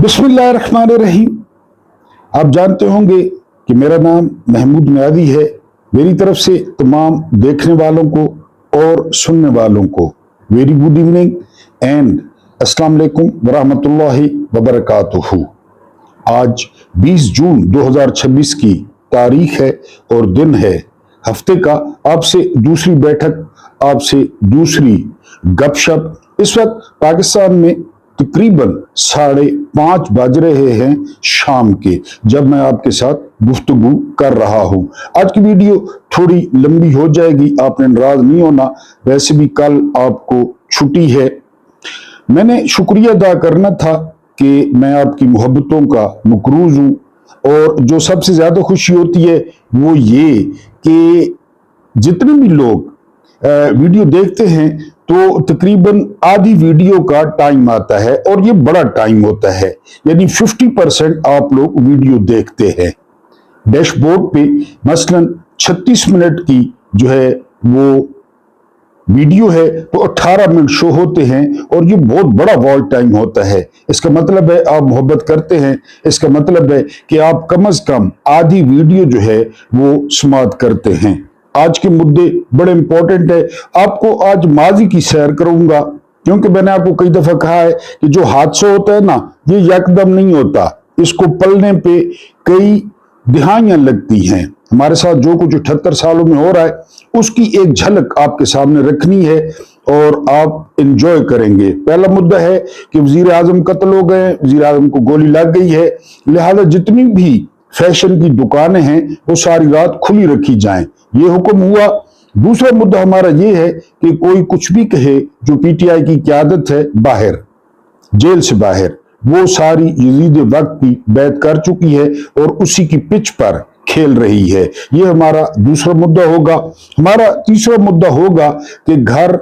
बिस्मिल्लाहिर्रहमानिर्रहीम। आप जानते होंगे कि मेरा नाम महमूद नियाज़ी है। मेरी तरफ से तमाम देखने वालों को और सुनने वालों को वेरी गुड इवनिंग एंड अस्सलाम वालेकुम वरहमतुल्लाहि वबरकातुहू। आज 20 जून 2026 की तारीख है और दिन है हफ्ते का। आपसे दूसरी बैठक, आपसे दूसरी गपशप। इस वक्त पाकिस्तान में तकरीबन 5:30 बज रहे हैं शाम के, जब मैं आपके साथ गुफ्तगू कर रहा हूं। आज की वीडियो थोड़ी लंबी हो जाएगी, आपने नाराज नहीं होना। वैसे भी कल आपको छुट्टी है। मैंने शुक्रिया अदा करना था कि मैं आपकी मोहब्बतों का मकरूज हूं, और जो सबसे ज्यादा खुशी होती है वो ये कि जितने भी लोग वीडियो देखते हैं तो तकरीबन आधी वीडियो का टाइम आता है, और ये बड़ा टाइम होता है, यानी 50% आप लोग वीडियो देखते हैं। डैशबोर्ड पे मसलन 36 मिनट की जो है वो वीडियो है तो 18 मिनट शो होते हैं, और ये बहुत बड़ा वॉच टाइम होता है। इसका मतलब है आप मोहब्बत करते हैं। इसका मतलब है कि आप कम से कम आधी वीडियो जो है वो समाअत करते हैं। आज के मुद्दे बड़े इंपॉर्टेंट है। आपको आज माजी की सैर करूंगा, क्योंकि मैंने आपको कई दफा कहा है कि जो हादसा होता है ना, ये यकदम नहीं होता। इसको पलने पे कई दिहाइयां लगती हैं। हमारे साथ जो कुछ 78 सालों में हो रहा है उसकी एक झलक आपके सामने रखनी है, और आप एंजॉय करेंगे। पहला मुद्दा है कि वजीर आजम कत्ल हो गए, वजीर आजम को गोली लग गई है, लिहाजा जितनी भी फैशन की दुकानें हैं वो सारी रात खुली रखी जाएं, ये हुक्म हुआ। दूसरा मुद्दा हमारा ये है कि कोई कुछ भी कहे, जो पीटीआई की क़यादत है बाहर, जेल से बाहर, वो सारी यजीद वक्त की बैत कर चुकी है और उसी की पिच पर खेल रही है। ये हमारा दूसरा मुद्दा होगा। हमारा तीसरा मुद्दा होगा कि घर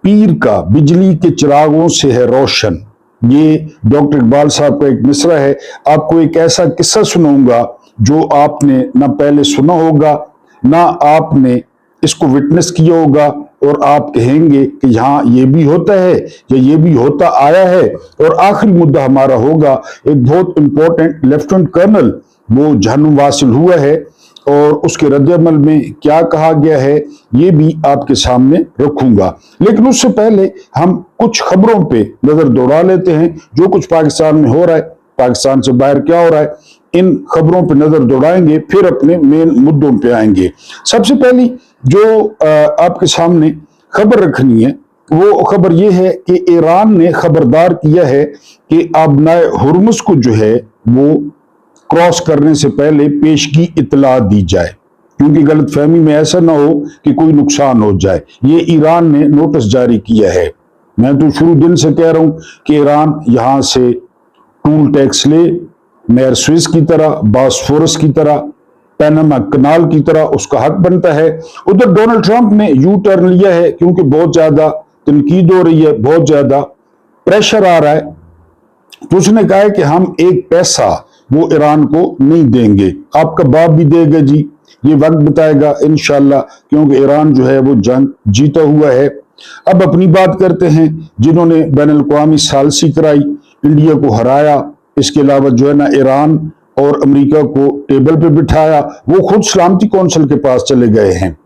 पीर का बिजली के चिरागों से है रोशन। ये डॉक्टर इकबाल साहब का एक मिसरा है। आपको एक ऐसा किस्सा सुनाऊंगा जो आपने ना पहले सुना होगा, ना आपने इसको विटनेस किया होगा, और आप कहेंगे कि यहाँ ये भी होता है या ये भी होता आया है। और आखिरी मुद्दा हमारा होगा एक बहुत इंपॉर्टेंट, लेफ्टिनेंट कर्नल वो जहन्नुम वासिल हुआ है, और उसके रद्द-ए-अमल में क्या कहा गया है ये भी आपके सामने रखूंगा। लेकिन उससे पहले हम कुछ खबरों पे नजर दौड़ा लेते हैं, जो कुछ पाकिस्तान में हो रहा है, पाकिस्तान से बाहर क्या हो रहा है, इन खबरों पे नजर दौड़ाएंगे, फिर अपने मेन मुद्दों पे आएंगे। सबसे पहली जो आपके सामने खबर रखनी है वो खबर ये है कि ईरान ने खबरदार किया है कि आबनाए हुर्मुज को जो है वो क्रॉस करने से पहले पेशगी इत्तला दी जाए, क्योंकि गलत फहमी में ऐसा ना हो कि कोई नुकसान हो जाए। ये ईरान ने नोटिस जारी किया है। मैं तो शुरू दिन से कह रहा हूं कि ईरान यहां से टूल टैक्स ले, नहर स्विस की तरह, बॉस्फोरस की तरह, पैनामा कनाल की तरह उसका हक बनता है। उधर डोनाल्ड ट्रंप ने यू टर्न लिया है, क्योंकि बहुत ज्यादा तनकीद हो रही है, बहुत ज्यादा प्रेशर आ रहा है। तो उसने कहा है कि हम एक पैसा वो ईरान को नहीं देंगे। आपका बाप भी देगा जी, ये वक्त बताएगा इंशाल्लाह, क्योंकि ईरान जो है वो जंग जीता हुआ है। अब अपनी बात करते हैं, जिन्होंने बैनुल अक़वामी सालसी कराई, इंडिया को हराया, इसके अलावा जो है ना ईरान और अमेरिका को टेबल पे बिठाया, वो खुद सलामती कौंसिल के पास चले गए हैं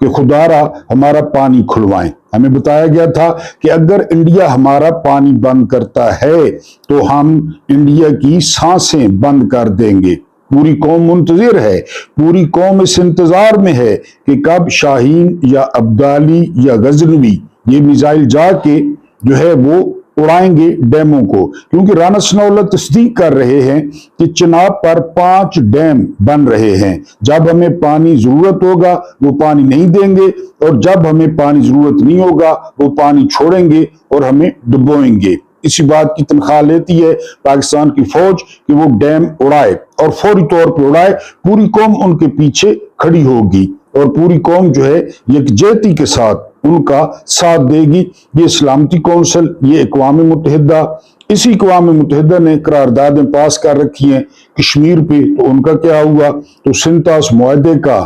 कि खुदारा हमारा पानी खुलवाएं। हमें बताया गया था कि अगर इंडिया हमारा पानी बंद करता है तो हम इंडिया की सांसें बंद कर देंगे। पूरी कौम मुंतजिर है, पूरी कौम इस इंतजार में है कि कब शाहीन या अब्दाली या गजनवी ये मिसाइल जाके जो है वो उड़ाएंगे डैमों को, क्योंकि राना सनाउल्लाह तस्दीक कर रहे हैं कि चिनाब पर 5 डैम बन रहे हैं। जब हमें पानी जरूरत होगा वो पानी नहीं देंगे, और जब हमें पानी जरूरत नहीं होगा वो पानी छोड़ेंगे और हमें डुबोएंगे। इसी बात की तनख्वाह लेती है पाकिस्तान की फौज कि वो डैम उड़ाए, और फौरी तौर पर उड़ाए। पूरी कौम उनके पीछे खड़ी होगी, और पूरी कौम जो है यकजहती के साथ उनका साथ देगी। ये सलामती कौंसिल, ये अक़वाम मुत्तहिदा, इसी अक़वाम मुत्तहिदा ने करारदादें पास कर रखी हैं कश्मीर पे। तो उनका क्या हुआ, तो सिंतास मुआहदे का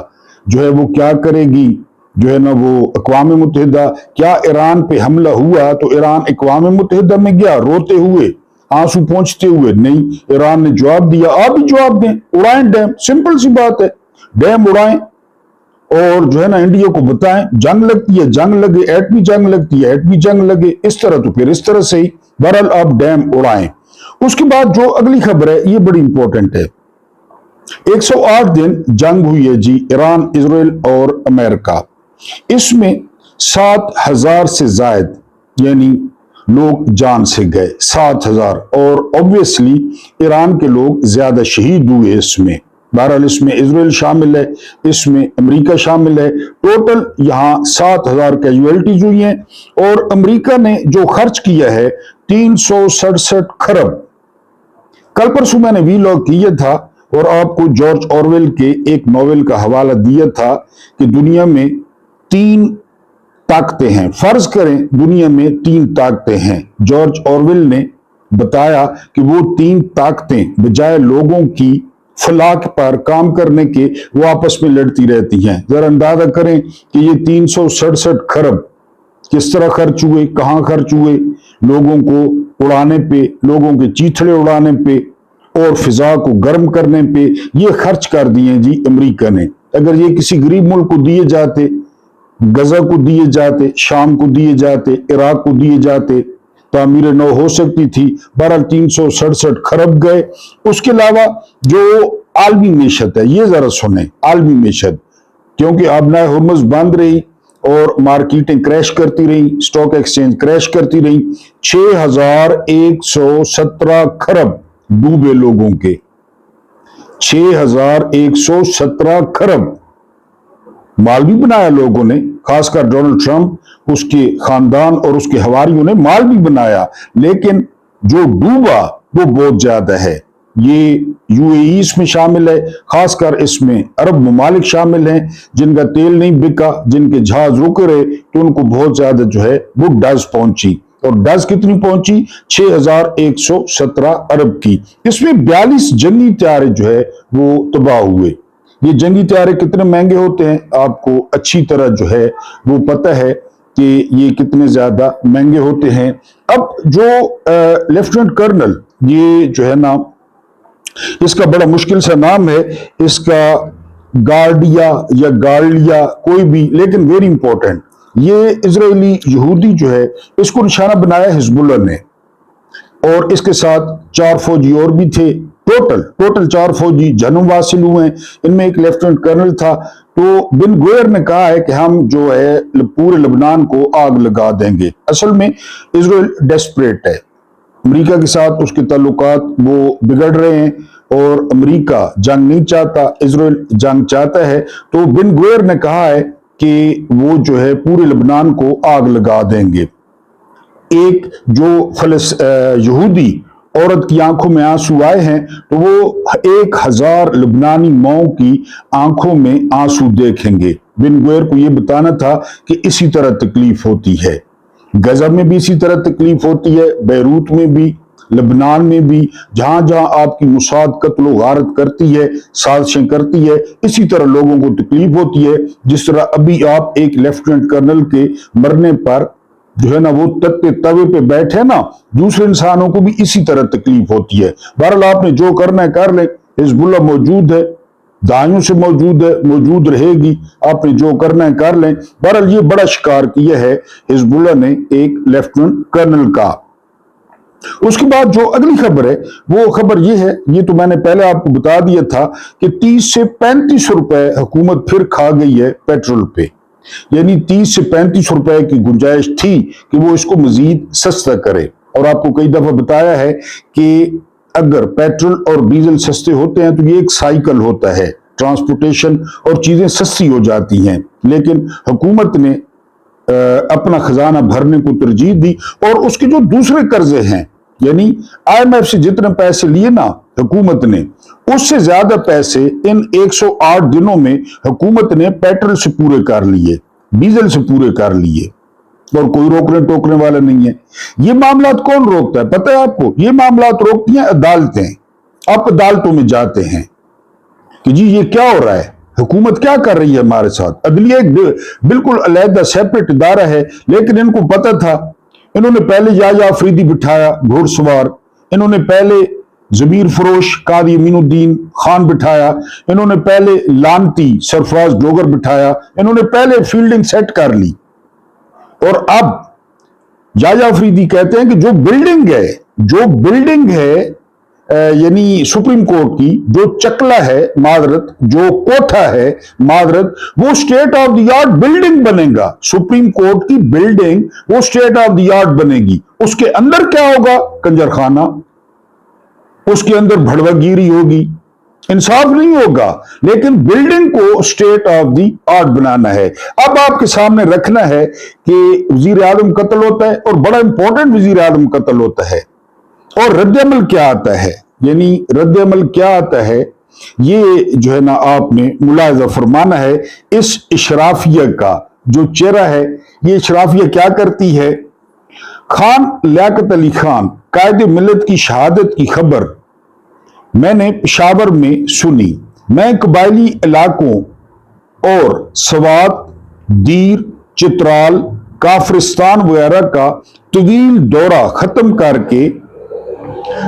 जो है वो क्या करेगी, जो है ना वो अक़वाम मुत्तहिदा। क्या ईरान पे हमला हुआ तो ईरान अक़वाम मुत्तहिदा में गया रोते हुए, आंसू पहुंचते हुए? नहीं। ईरान ने जवाब दिया, आप भी जवाब दें, उड़ाएं डैम, सिंपल सी बात है, डैम उड़ाएं और जो है ना इंडिया को बताएं, जंग लगती है जंग लगे, एटमी जंग लगती है एटमी जंग लगे, इस तरह तो फिर इस तरह से ही, बहरहाल आप डैम उड़ाएं। उसके बाद जो अगली खबर है ये बड़ी इंपॉर्टेंट है। 108 दिन जंग हुई है जी, ईरान, इजराइल और अमेरिका। इसमें 7,000 से जायद यानी लोग जान से गए, 7,000, और ऑब्वियसली ईरान के लोग ज्यादा शहीद हुए इसमें। बहरहाल इसमें इजराइल शामिल है, इसमें अमेरिका शामिल है। टोटल यहां 7,000 कैजुअलिटीज हुई हैं और अमेरिका ने जो खर्च किया है 367 खरब। कल परसों मैंने वीलॉग किया था और आपको जॉर्ज ऑरवेल के एक नॉवेल का हवाला दिया था कि दुनिया में 3 ताकतें हैं। फर्ज करें दुनिया में 3 ताकतें हैं। जॉर्ज ऑरवेल ने बताया कि वो 3 ताकतें बजाय लोगों की फलाह पर काम करने के वो आपस में लड़ती रहती हैं। जरा अंदाजा करें कि ये 367 खरब किस तरह खर्च हुए, कहां खर्च हुए? लोगों को उड़ाने पे, लोगों के चीथड़े उड़ाने पे और फिजा को गर्म करने पे ये खर्च कर दिए जी अमेरिका ने। अगर ये किसी गरीब मुल्क को दिए जाते, गजा को दिए जाते, शाम को दिए जाते, इराक को दिए जाते, तामीर नौ हो सकती थी। बहरहाल 367 खरब गए। उसके अलावा जो आलमी मीशत है, ये जरा सुने, आलमी मीशत, क्योंकि आबनाए हुर्मुज़ बंद रही और मार्केटें क्रैश करती रही, स्टॉक एक्सचेंज क्रैश करती रही। 6,117 खरब डूबे लोगों के, 6,117 खरब। माल भी बनाया लोगों ने, खासकर डोनाल्ड ट्रंप, उसके खानदान और उसके हवारियों ने माल भी बनाया, लेकिन जो डूबा वो बहुत ज्यादा है। ये यूएई इसमें शामिल है, खासकर इसमें अरब ममालिक शामिल हैं जिनका तेल नहीं बिका, जिनके जहाज रुक रहे, तो उनको बहुत ज्यादा जो है वो डज पहुंची। और डज कितनी पहुंची? 6,117 अरब की। इसमें 42 जंगी तैयारे जो है वो तबाह हुए। ये जंगी तैयारे कितने महंगे होते हैं आपको अच्छी तरह जो है वो पता है कि ये कितने ज्यादा महंगे होते हैं। अब जो लेफ्टिनेंट कर्नल, ये जो है ना, इसका बड़ा मुश्किल सा नाम है, इसका गार्डिया या गार्लिया कोई भी, लेकिन वेरी इंपॉर्टेंट, ये इजरायली यहूदी जो है इसको निशाना बनाया हिजबुल्लाह ने, और इसके साथ 4 फौजी और भी थे। टोटल 4 फौजी जन्म हासिल हुए हैं, इनमें एक लेफ्टिनेंट कर्नल था। तो बिन गुएर ने कहा है कि हम जो है पूरे लबनान को आग लगा देंगे। असल में इजराइल डेस्परेट है, अमेरिका के साथ उसके ताल्लुकात वो बिगड़ रहे हैं और अमेरिका जंग नहीं चाहता, इजराइल जंग चाहता है। तो बिन गुएर ने कहा है कि वो जो है पूरे लबनान को आग लगा देंगे। एक जो यहूदी औरत की आंखों में आंसू आए हैं, तो वो 1,000 लबनानी माओं की आंखों में आंसू देखेंगे। बिन गुएर को यह बताना था कि इसी तरह तकलीफ होती है, गजा में भी इसी तरह तकलीफ होती है, बैरूत में भी, लबनान में भी, जहां जहां आपकी मुसाद कत्ल गारत करती है, साजिशें करती है, इसी तरह लोगों को तकलीफ होती है। जिस तरह अभी आप एक लेफ्टिनेंट कर्नल के मरने पर जो है ना वो तवे पे बैठे ना, दूसरे इंसानों को भी इसी तरह तकलीफ होती है। बहरहाल आपने जो करना है कर ले, हिजबुल्लाह मौजूद है, दाइयों से मौजूद है, मौजूद रहेगी, आपने जो करना है कर लें। बहरहाल ये बड़ा शिकार किया है हिजबुल्लाह ने एक लेफ्टिनेंट कर्नल का। उसके बाद जो अगली खबर है वो खबर ये है, ये तो मैंने पहले आपको बता दिया था कि 30 से 35 रुपए हुकूमत फिर खा गई है पेट्रोल पे, यानी 30 से 35 रुपए की गुंजाइश थी कि वो इसको मजीद सस्ता करे। और आपको कई दफा बताया है कि अगर पेट्रोल और डीजल सस्ते होते हैं तो ये एक साइकिल होता है, ट्रांसपोर्टेशन और चीजें सस्ती हो जाती हैं। लेकिन हुकूमत ने अपना खजाना भरने को तरजीह दी और उसके जो दूसरे कर्जे हैं, यानी IMF से जितने पैसे लिए ना हुकूमत ने, उससे ज्यादा पैसे इन 108 दिनों में हुकूमत ने पेट्रोल से पूरे कर लिए, डीजल से पूरे कर लिए, और कोई रोकने टोकने वाला नहीं है। ये मामला कौन रोकता है पता है आपको? ये मामला रोकती हैं अदालतें। आप अदालतों में जाते हैं कि जी ये क्या हो रहा है, हुकूमत क्या कर रही है हमारे साथ। अदलिया एक बिल्कुल अलहदा सेपरेट इदारा है, लेकिन इनको पता था, इन्होंने पहले या अफरीदी बिठाया घुड़सवार, इन्होंने पहले जमीर फरोश कादी अमीनुद्दीन खान बिठाया, इन्होंने पहले लानती सरफराज डोगर बिठाया, इन्होंने पहले फील्डिंग सेट कर ली। और अब याया अफरीदी कहते हैं कि जो बिल्डिंग है यानी सुप्रीम कोर्ट की, जो चकला है मादरत, जो कोठा है मादरत, वो state of the art building बनेगा। सुप्रीम कोर्ट की बिल्डिंग वो स्टेट ऑफ द आर्ट बनेगी। उसके अंदर क्या होगा? कंजरखाना, उसके अंदर भड़वागिरी होगी, इंसाफ नहीं होगा। लेकिन बिल्डिंग को स्टेट ऑफ द आर्ट बनाना है। अब आपके सामने रखना है कि वजीर आजम कत्ल होता है और बड़ा इंपॉर्टेंट वजीर आजम कत्ल होता है, और रद्द-ए-अमल क्या आता है, यानी रद्द-ए-अमल क्या आता है, ये जो है ना आपने मुलाहिजा फरमाना है। इस इशराफिया का जो चेहरा है, ये इशराफिया क्या करती है? खान लियाकत अली खान कायदे मिल्लत की शहादत की खबर मैंने पेशावर में सुनी। मैं कबायली इलाकों और सवात, दीर, चित्राल, काफरिस्तान वगैरह का तवील दौरा खत्म करके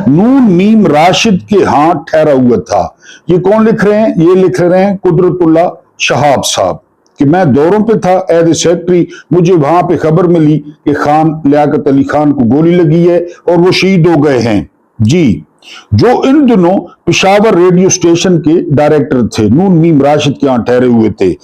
नून मीम राशिद के हाथ ठहरा हुआ था। ये कौन लिख रहे हैं? ये लिख रहे हैं कुदरतुल्लाह शहाब साहब कि मैं दौरों पे था एज ए सेक्रेटरी, मुझे वहां पे खबर मिली कि खान लियाकत अली खान को गोली लगी है और वो शहीद हो गए हैं। जी, जो इन दिनों पेशावर रेडियो स्टेशन के डायरेक्टर थे, नून मीम राशिद के यहां ठहरे हुए थे।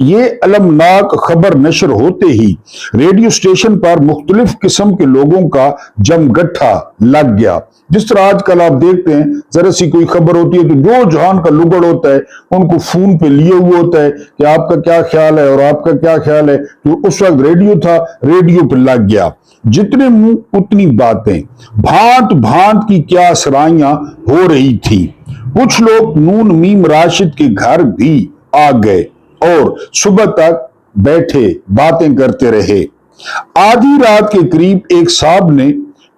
ये अलमनाक खबर नशर होते ही रेडियो स्टेशन पर मुख्तलिफ किस्म के लोगों का जमगट्ठा लग गया। जिस तरह आजकल आप देखते हैं, जरा सी कोई खबर होती है तो जो जहान का लुगड़ होता है उनको फोन पे लिए हुए होता है कि आपका क्या ख्याल है और आपका क्या ख्याल है। तो उस वक्त रेडियो था, रेडियो पे लग गया। जितने मुंह उतनी बातें, भांत भांत की क्या सराइयां हो रही थी। कुछ लोग नून मीम राशिद के घर भी आ गए और सुबह तक बैठे बातें करते रहे। आधी रात के करीब एक साहब ने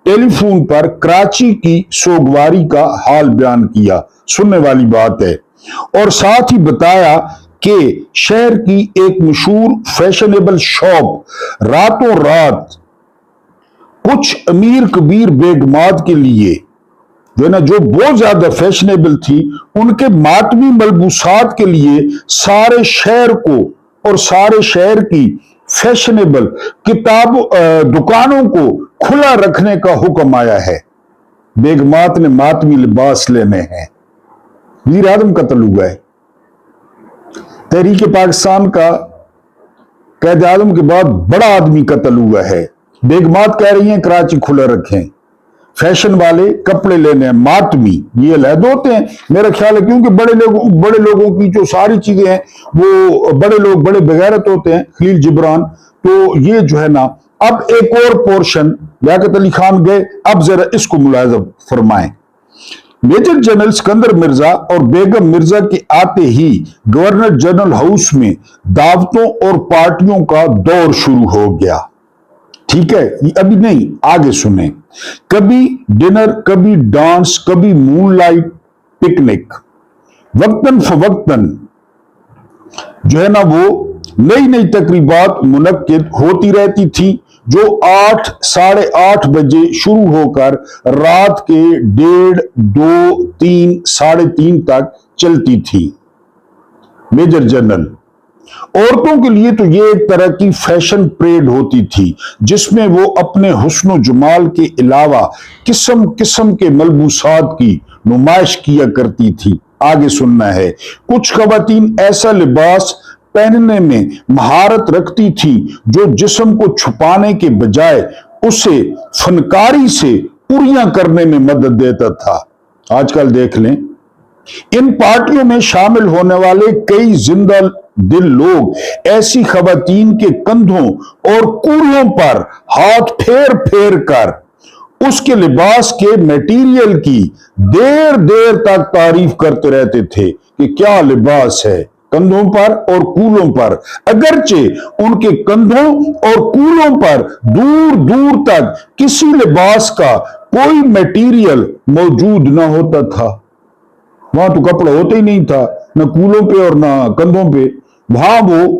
टेलीफोन पर कराची की सोगवारी का हाल बयान किया, सुनने वाली बात है, और साथ ही बताया कि शहर की एक मशहूर फैशनेबल शॉप रातों रात कुछ अमीर कबीर बेगमात के लिए जो है ना, जो बहुत ज्यादा फैशनेबल थी, उनके मातमी मलबूसात के लिए सारे शहर को और सारे शहर की फैशनेबल दुकानों को खुला रखने का हुक्म आया है। बेगमात ने मातमी लिबास लेने हैं। वजीर आजम कत्ल हुआ है। तहरीक पाकिस्तान का कैद आजम के बाद बड़ा आदमी कत्ल हुआ है। बेगमात कह रही हैं कराची खुला रखें, फैशन वाले कपड़े लेने हैं, मातमी ये अलग होते हैं मेरा ख्याल है, क्योंकि बड़े लोगों की जो सारी चीजें हैं वो बड़े लोग बड़े बेगैरत होते हैं, खलील जिब्रान। तो ये जो है ना, अब एक और पोर्शन लियाकत अली खान गए, अब जरा इसको मुलाहिजा फरमाएं। मेजर जनरल सिकंदर मिर्जा और बेगम मिर्जा के आते ही गवर्नर जनरल हाउस में दावतों और पार्टियों का दौर शुरू हो गया। ठीक है, ये अभी नहीं, आगे सुने। कभी डिनर, कभी डांस, कभी मूनलाइट पिकनिक, वक्तन फवक्तन जो है ना वो नई नई तकरीबात मुनक्किद होती रहती थी, जो 8, साढ़े 8 बजे शुरू होकर रात के 1:30, 2, 3, साढ़े 3 तक चलती थी। मेजर जनरल, औरतों के लिए तो ये एक तरह की फैशन परेड होती थी, जिसमें वो अपने हुस्न जमाल के अलावा किस्म किस्म के मलबूसात की नुमाइश किया करती थी। आगे सुनना है। कुछ खवातीन ऐसा लिबास पहनने में महारत रखती थी जो जिस्म को छुपाने के बजाय उसे फनकारी से पूरियां करने में मदद देता था। आजकल देख लें, इन पार्टियों में शामिल होने वाले कई जिंदा दिल लोग ऐसी खवातीन के कंधों और कूल्हों पर हाथ फेर फेर कर उसके लिबास के मटेरियल की देर देर तक तारीफ करते रहते थे कि क्या लिबास है कंधों पर और कूलों पर, अगरचे उनके कंधों और कूलों पर दूर दूर तक किसी लिबास का कोई मटेरियल मौजूद न होता था। वहां तो कपड़ा होता ही नहीं था, न कूलों पे और न कंधों पे। वहां वो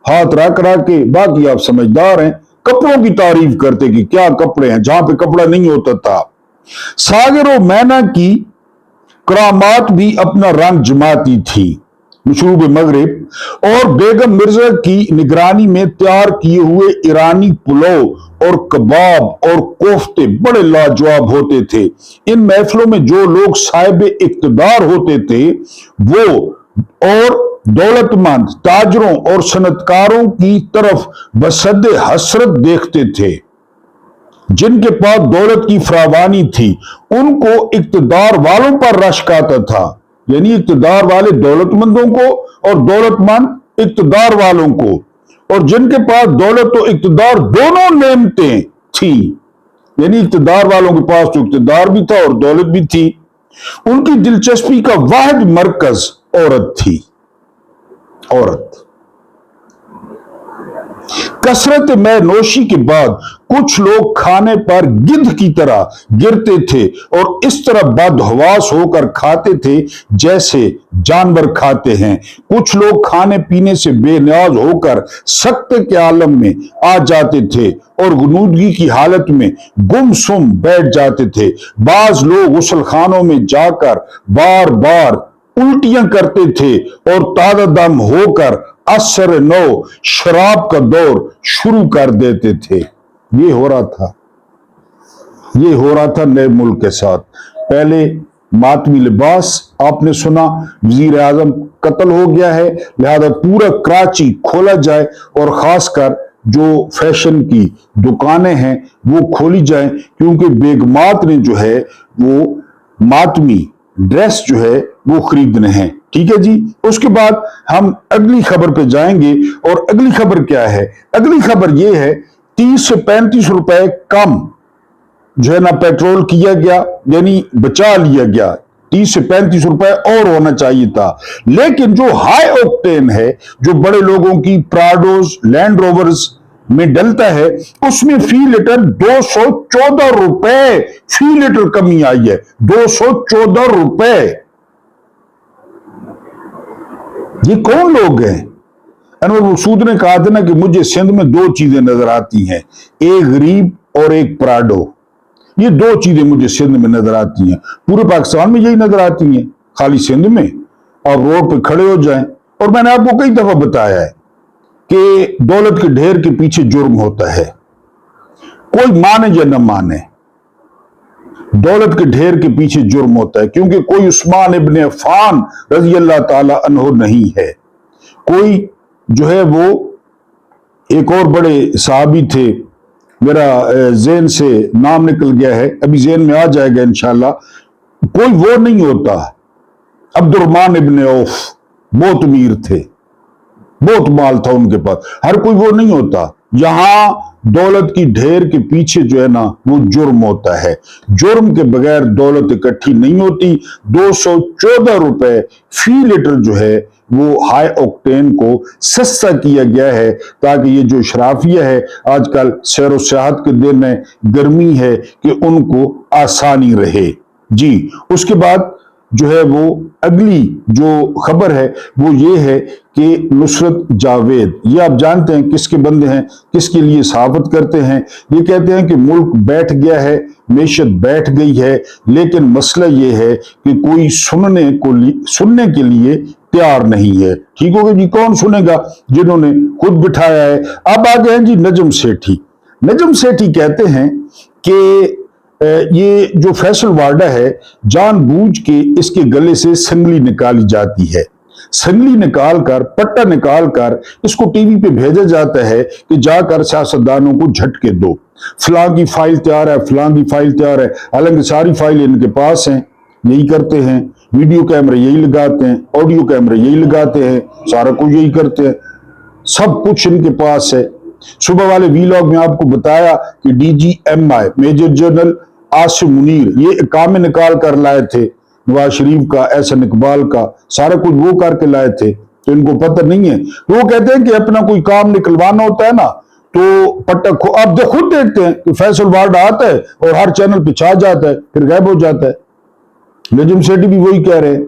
हाथ रख के, बाकी आप समझदार हैं, कपड़ों की तारीफ करते कि क्या कपड़े हैं, जहां पे कपड़ा नहीं होता था। सागर और मैना की करामात भी अपना रंग जमाती थी। मशरूब मगरिब और बेगम मिर्जा की निगरानी में तैयार किए हुए ईरानी पुलाव और कबाब और कोफ्ते बड़े लाजवाब होते थे। इन महफिलों में जो लोग साहिब इक्तदार होते थे वो और दौलतमंद ताजरों और सनतकारों की तरफ बसद हसरत देखते थे। जिनके पास दौलत की फरावानी थी उनको इक्तदार वालों पर रश्क आता था, यानी इक्तदार वाले दौलतमंदों को और दौलतमंद इक्तदार वालों को, और जिनके पास दौलत तो इक्तदार दोनों नेमतें थी, यानी इक्तदार वालों के पास तो इक्तदार भी था और दौलत भी थी, उनकी दिलचस्पी का वाहिद मरकज औरत थी। औरत कसरत में नोशी के बाद कुछ लोग खाने पर गिद्ध की तरह गिरते थे और इस तरह बदहवास होकर खाते थे जैसे जानवर खाते हैं। कुछ लोग खाने पीने से बेनियाज होकर सख्त के आलम में आ जाते थे और गुनूदगी की हालत में गुमसुम बैठ जाते थे। बाज लोग गुसलखानों में जाकर बार बार उल्टियां करते थे और ताजा दम होकर असर नौ शराब का दौर शुरू कर देते थे। ये हो रहा था नए मुल्क के साथ। पहले मातमी लिबास आपने सुना, वजीर आजम कत्ल हो गया है, लिहाजा पूरा कराची खोला जाए और खासकर जो फैशन की दुकानें हैं वो खोली जाए, क्योंकि बेगमात ने जो है वो मातमी ड्रेस जो है वो खरीदने हैं। ठीक है जी। उसके बाद हम अगली खबर पे जाएंगे, और अगली खबर क्या है? अगली खबर ये है 30 से 35 रुपए कम जो है ना पेट्रोल किया गया, यानी बचा लिया गया। 30 से 35 रुपए और होना चाहिए था, लेकिन जो हाई ऑक्टेन है, जो बड़े लोगों की प्राडोज लैंड रोवर्स में डलता है, उसमें फी लीटर 214 रुपए फी लीटर कमी आई है। 214 रुपए। ये कौन लोग हैं? अनवर मकसूद ने कहा था ना कि मुझे सिंध में दो चीजें नजर आती हैं, एक गरीब और एक प्राडो। ये दो चीजें मुझे सिंध में नजर आती हैं। पूरे पाकिस्तान में यही नजर आती हैं, खाली सिंध में आप रोड पे खड़े हो जाएं। और मैंने आपको कई दफा बताया है कि दौलत के ढेर के पीछे जुर्म होता है, कोई माने या न माने, दौलत के ढेर के पीछे जुर्म होता है। क्योंकि कोई उस्मान इब्न अफ़्फ़ान रज़ी अल्लाह ताला अन्हु नहीं है, कोई जो है वो एक और बड़े सहाबी थे, मेरा ज़हन से नाम निकल गया है, अभी ज़हन में आ जाएगा इंशाल्लाह। कोई वो नहीं होता। अब्दुर्रहमान इब्न औफ बहुत अमीर थे, बहुत माल था उनके पास, हर कोई वो नहीं होता। यहां दौलत की ढेर के पीछे जो है ना वो जुर्म होता है। जुर्म के बगैर दौलत इकट्ठी नहीं होती। 214 रुपए फी लीटर जो है वो हाई ऑक्टेन को सस्ता किया गया है, ताकि ये जो शराफिया है, आजकल सैर सियाहत के दिन है, गर्मी है, कि उनको आसानी रहे जी। उसके बाद जो है वो अगली जो खबर है वो ये है कि नुसरत जावेद, ये आप जानते हैं किसके बंदे हैं, किसके लिए सहाफत करते हैं। ये कहते हैं कि मुल्क बैठ गया है, मैशत बैठ गई है, लेकिन मसला ये है कि कोई सुनने के लिए तैयार नहीं है। ठीक हो गया जी। कौन सुनेगा? जिन्होंने खुद बिठाया है। अब आ गए हैं जी नजम सेठी। नजम सेठी कहते हैं कि ये जो फैसल वार्डा है, जानबूझ के इसके गले से संगली निकाली जाती है। संगली निकालकर, पट्टा निकालकर इसको टीवी पे भेजा जाता है कि जाकर सियासतदानों को झटके दो, फलां की फाइल तैयार है, फलां की फाइल तैयार है। हालांकि सारी फाइल इनके पास हैं, यही करते हैं, वीडियो कैमरे यही लगाते हैं, ऑडियो कैमरे यही लगाते हैं, सारा कुछ यही करते हैं, सब कुछ इनके पास है। सुबह वाले वीलॉग में आपको बताया कि DGMI major general Asim Munir ये काम निकाल कर लाए थे, नवाज शरीफ का, एहसन इकबाल का, सारा कुछ वो करके लाए थे, तो इनको पता नहीं है। तो वो कहते हैं कि अपना कोई काम निकलवाना होता है ना, तो पटक को आप खुद देखते हैं कि फैसल वार्ड आता है और हर चैनल पे छा जाता है, फिर गायब हो जाता है। नजम सेठी भी वही कह रहे हैं,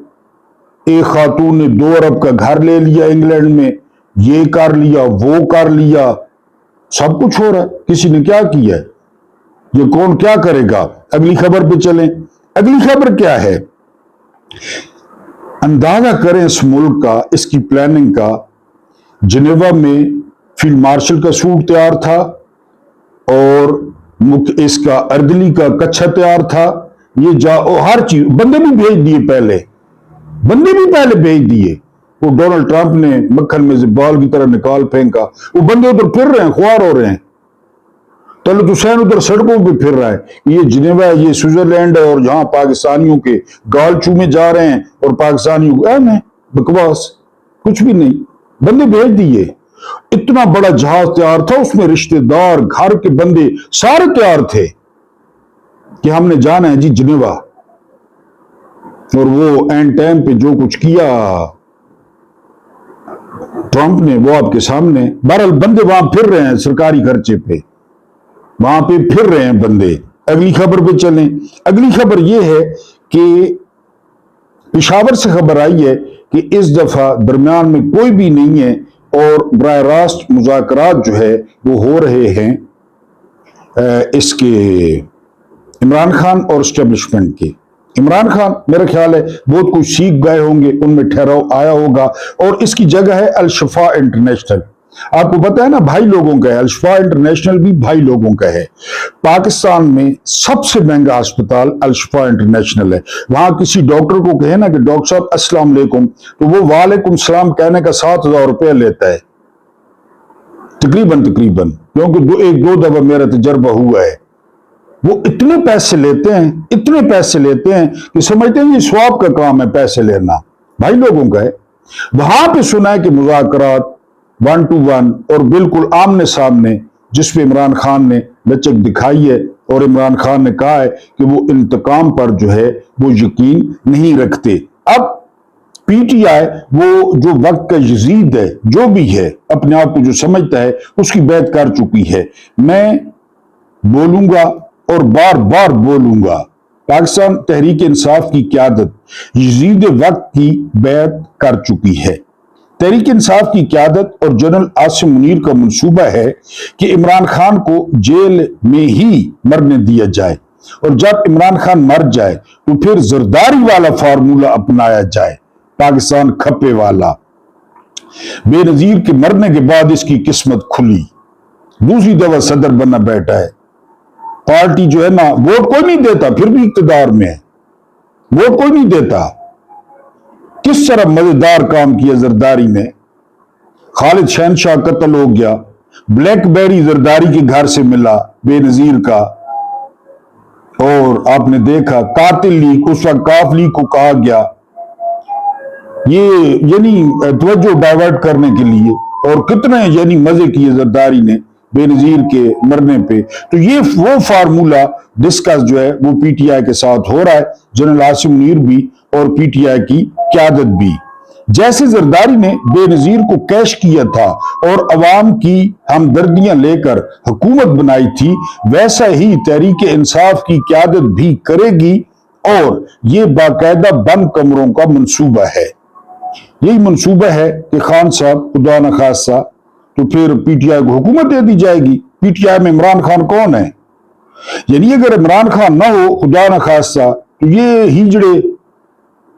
एक खातून ने 2 अरब का घर ले लिया इंग्लैंड में, ये कर लिया, वो कर लिया, सब कुछ हो रहा है। किसी ने क्या किया है? یہ کون کیا کرے گا؟ اگلی خبر پہ چلیں. اگلی خبر کیا ہے؟ اندازہ کریں اس ملک کا، اس کی پلاننگ کا. جنیوا میں فیلڈ مارشل کا سوٹ تیار تھا اور اس کا اردلی کا کچھا تیار تھا. یہ ہر چیز بندے بھی بھیج دیے، بندے بھی پہلے بھیج دیے. وہ ڈونلڈ ٹرمپ نے مکھن میں سے بال کی طرح نکال پھینکا. وہ بندے ادھر پھر رہے ہیں، خوار ہو رہے ہیں. طلعت حسین ادھر سڑکوں پہ پھر رہا ہے. یہ جنیوا ہے، یہ سوئٹزرلینڈ ہے، اور جہاں پاکستانیوں کے گال چومے جا رہے ہیں اور پاکستانیوں کو بکواس کچھ بھی نہیں. بندے بھیج دیے. اتنا بڑا جہاز تیار تھا، اس میں رشتہ دار، گھر کے بندے سارے تیار تھے کہ ہم نے جانا ہے جی جنیوا. اور وہ اینڈ ٹائم پہ جو کچھ کیا ٹرمپ نے وہ آپ کے سامنے. بہرحال بندے وہاں پھر رہے ہیں سرکاری خرچے پہ، وہاں پہ پھر رہے ہیں بندے. اگلی خبر پہ چلیں. اگلی خبر یہ ہے کہ پشاور سے خبر آئی ہے کہ اس دفعہ درمیان میں کوئی بھی نہیں ہے اور براہ راست مذاکرات جو ہے وہ ہو رہے ہیں اس کے عمران خان اور اسٹیبلشمنٹ کے. عمران خان میرا خیال ہے بہت کچھ سیکھ گئے ہوں گے، ان میں ٹھہراؤ آیا ہوگا، اور اس کی جگہ ہے الشفا انٹرنیشنل. آپ کو پتا ہے نا بھائی لوگوں کا ہے، الشفا انٹرنیشنل بھی بھائی لوگوں کا ہے. پاکستان میں سب سے مہنگا ہسپتال الشفا انٹرنیشنل ہے. وہاں کسی ڈاکٹر کو کہے نا کہ ڈاکٹر صاحب السلام علیکم، تو وہ وعلیکم السلام کہنے کا 7,000 روپیہ لیتا ہے تقریباً، کیونکہ ایک دو دفعہ میرا تجربہ ہوا ہے. وہ اتنے پیسے لیتے ہیں کہ سمجھتے ہیں یہ سواب کا کام ہے پیسے لینا. بھائی لوگوں کا ہے. وہاں پہ سنا ہے کہ مذاکرات 1 to 1 اور بالکل آمنے سامنے، جس پہ عمران خان نے لچک دکھائی ہے اور عمران خان نے کہا ہے کہ وہ انتقام پر جو ہے وہ یقین نہیں رکھتے. اب پی ٹی آئی وہ جو وقت کا یزید ہے، جو بھی ہے اپنے آپ کو جو سمجھتا ہے، اس کی بیعت کر چکی ہے. میں بولوں گا اور بار بار بولوں گا، پاکستان تحریک انصاف کی قیادت یزید وقت کی بیعت کر چکی ہے. تحریک انصاف کی قیادت اور جنرل عاصم منیر کا منصوبہ ہے کہ عمران خان کو جیل میں ہی مرنے دیا جائے، اور جب عمران خان مر جائے تو پھر زرداری والا فارمولہ اپنایا جائے، پاکستان کھپے والا. بے نظیر کے مرنے کے بعد اس کی قسمت کھلی، دوسری دفعہ صدر بننا بیٹھا ہے. پارٹی جو ہے نا ووٹ کوئی نہیں دیتا، پھر بھی اقتدار میں ہے، ووٹ کوئی نہیں دیتا. کس طرح مزیدار کام کیا زرداری نے. خالد شہنشاہ قتل ہو گیا، بلیک بیری زرداری کے گھر سے ملا بے نظیر کا، اور آپ نے دیکھا قاتل لیگ، اس وقت کاف لیگ کو کہا گیا، یہ یعنی توجہ ڈائیورٹ کرنے کے لیے، اور کتنے یعنی مزے کیے زرداری نے بے نظیر کے مرنے پہ. تو یہ وہ فارمولہ ڈسکس جو ہے وہ پی ٹی آئی کے ساتھ ہو رہا ہے، جنرل عاصم منیر بھی اور پی ٹی آئی کی قیادت بھی. جیسے زرداری نے بے نظیر کو کیش کیا تھا اور عوام کی ہمدردیاں لے کر حکومت بنائی تھی، ویسا ہی تحریک انصاف کی قیادت بھی کرے گی، اور یہ باقاعدہ بند کمروں کا منصوبہ ہے. یہی منصوبہ ہے کہ خان صاحب خدا نخواستہ تو پھر پی ٹی آئی کو حکومت دے دی جائے گی. پی ٹی آئی میں عمران خان کون ہے؟ یعنی اگر عمران خان نہ ہو خدا نخواستہ تو یہ ہجڑے،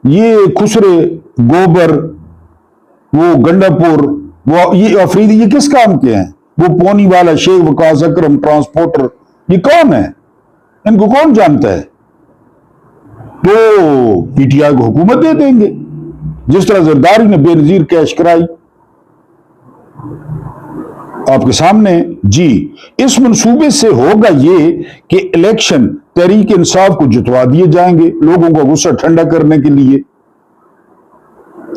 یہ خسرے، گوبر، وہ گنڈا پور، وہ یہ افریدی، یہ کس کام کے ہیں؟ وہ پونی والا شیخ وقاص اکرم ٹرانسپورٹر، یہ کون ہے؟ ان کو کون جانتا ہے؟ تو پی ٹی آئی کو حکومت دے دیں گے، جس طرح زرداری نے بے نظیر کیش کرائی آپ کے سامنے. جی اس منصوبے سے ہوگا یہ کہ الیکشن تحریک انصاف کو جتوا دیے جائیں گے، لوگوں کا غصہ ٹھنڈا کرنے کے لیے.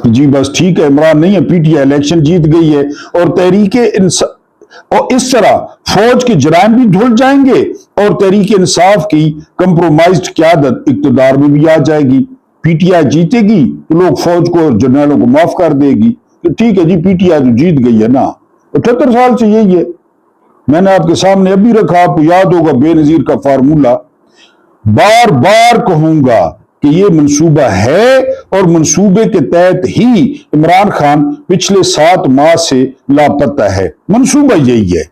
جی بس ٹھیک ہے، عمران نہیں ہے، پی ٹی آئی الیکشن جیت گئی ہے، اور تحریک انصاف، اور اس طرح فوج کے جرائم بھی دھل جائیں گے اور تحریک انصاف کی کمپرومائزڈ قیادت اقتدار میں بھی آ جائے گی. پی ٹی آئی جیتے گی تو لوگ فوج کو اور جرنیلوں کو معاف کر دے گی کہ ٹھیک ہے جی پی ٹی آئی تو جیت گئی ہے نا. 78 سال سے یہی ہے. میں نے آپ کے سامنے ابھی رکھا، آپ کو یاد ہوگا بے نظیر کا فارمولہ. بار بار کہوں گا کہ یہ منصوبہ ہے، اور منصوبے کے تحت ہی عمران خان پچھلے 7 ماہ سے لاپتہ ہے. منصوبہ یہی ہے،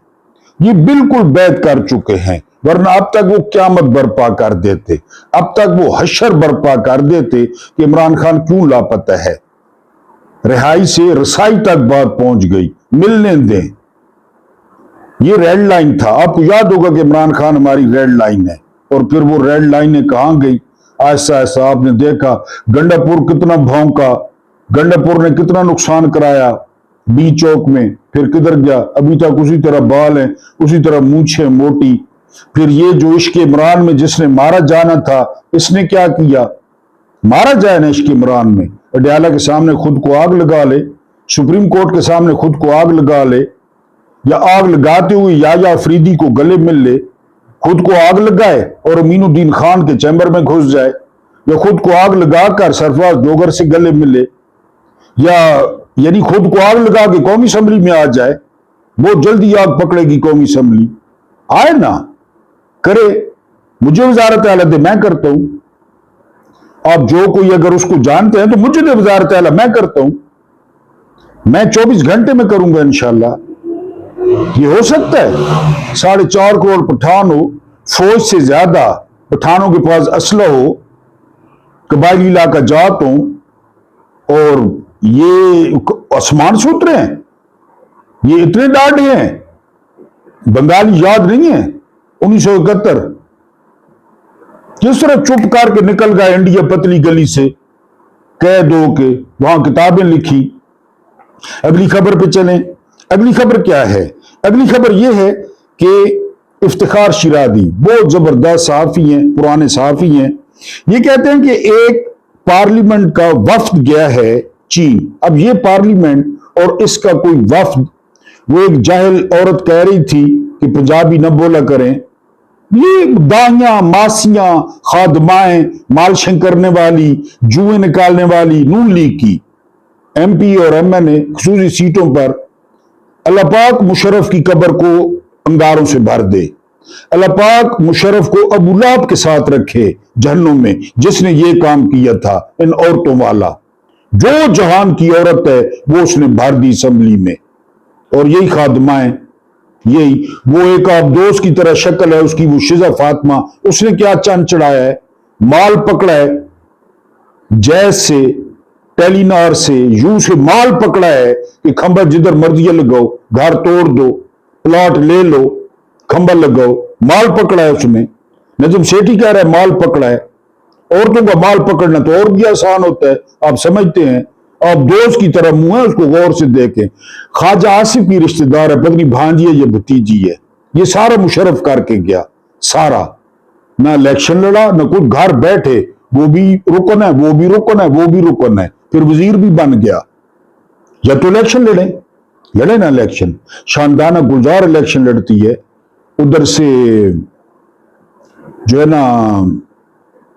یہ بالکل بیعت کر چکے ہیں. ورنہ اب تک وہ قیامت برپا کر دیتے، اب تک وہ حشر برپا کر دیتے کہ عمران خان کیوں لاپتہ ہے۔ رہائی سے رسائی تک بات پہنچ گئی، ملنے دیں، یہ ریڈ لائن تھا۔ آپ کو یاد ہوگا کہ عمران خان ہماری ریڈ لائن ہے، اور پھر وہ ریڈ لائنیں کہاں گئی؟ ایسا ایسا آپ نے دیکھا، گنڈا پور کتنا بھونکا، گنڈا پور نے کتنا نقصان کرایا بی چوک میں، پھر کدھر گیا؟ ابھی تک اسی طرح بال ہیں، اسی طرح مونچھیں موٹی۔ پھر یہ جو عشق عمران میں جس نے مارا جانا تھا، اس نے کیا کیا؟ مارا جائے نا عشق عمران میں، اڈیالہ کے سامنے خود کو آگ لگا لے، سپریم کورٹ کے سامنے خود کو آگ لگا لے، یا آگ لگاتے ہوئے یا افریدی کو گلے مل لے، خود کو آگ لگائے اور امین الدین خان کے چیمبر میں گھس جائے، یا خود کو آگ لگا کر سرفراز ڈوگر سے گلے ملے، یا یعنی خود کو آگ لگا کے قومی اسمبلی میں آ جائے۔ بہت جلدی آگ پکڑے گی قومی اسمبلی، آئے نا، کرے، مجھے وزارت اعلیٰ دے، میں کرتا ہوں۔ آپ جو کوئی اگر اس کو جانتے ہیں تو مجھے دے وزارت اعلیٰ، میں کرتا ہوں، میں 24 گھنٹے میں کروں گا انشاءاللہ۔ یہ ہو سکتا ہے 4.5 کروڑ پٹھان ہو، فوج سے زیادہ پٹھانوں کے پاس اسلحہ ہو، قبائلی علاقہ جات ہوں، اور یہ آسمان سے اترے ہیں، یہ اتنے ڈاڈے ہیں، بنگالی یاد نہیں ہے 1971 کس طرح چپ کر کے نکل گیا انڈیا پتلی گلی سے، قید ہو کے وہاں کتابیں لکھی۔ اگلی خبر پہ چلیں۔ اگلی خبر کیا ہے؟ اگلی خبر یہ ہے کہ افتخار شیرازی بہت زبردست صحافی ہیں، پرانے صحافی ہیں، یہ کہتے ہیں کہ ایک پارلیمنٹ کا وفد گیا ہے چین۔ اب یہ پارلیمنٹ اور اس کا کوئی وفد، وہ ایک جاہل عورت کہہ رہی تھی کہ پنجابی نہ بولا کریں، یہ دائیاں، ماسیاں، خادمائیں، مالشن کرنے والی، جوئیں نکالنے والی نون لیگ کی ایم پی اور ایم این اے خصوصی سیٹوں پر، اللہ پاک مشرف کی قبر کو انگاروں سے بھر دے، اللہ پاک مشرف کو ابو لہب کے ساتھ رکھے جہنم میں، جس نے یہ کام کیا تھا ان عورتوں والا۔ جو جہان کی عورت ہے وہ اس نے بھر دی اسمبلی میں، اور یہی خادمائیں، یہی وہ ایک عبدوس کی طرح شکل ہے اس کی، وہ شزا فاطمہ، اس نے کیا چند چڑھایا ہے؟ مال پکڑا ہے، جیز سے، ٹیلی نار سے، یوں سے مال پکڑا ہے کہ کھمبا جدھر مرضی لگاؤ، گھر توڑ دو، پلاٹ لے لو، کھمبا لگاؤ، مال پکڑا ہے اس نے۔ نجم سیٹھی کہہ رہا ہے مال پکڑا ہے۔ عورتوں کا مال پکڑنا تو اور بھی آسان ہوتا ہے، آپ سمجھتے ہیں، آپ دوست کی طرح منہ ہے، اس کو غور سے دیکھیں۔ خواجہ آصف کی رشتہ دار ہے، پتنی بھانجی ہے یا بھتیجی ہے، یہ سارا مشرف کر کے گیا، سارا، نہ الیکشن لڑا نہ کچھ، گھر بیٹھے، وہ بھی رکن ہے، وہ بھی رکن ہے، وہ بھی رکن ہے، پھر وزیر بھی بن گیا۔ یا تو الیکشن لڑے نا الیکشن، شاندانہ گلزار الیکشن لڑتی ہے، ادھر سے جو ہے نا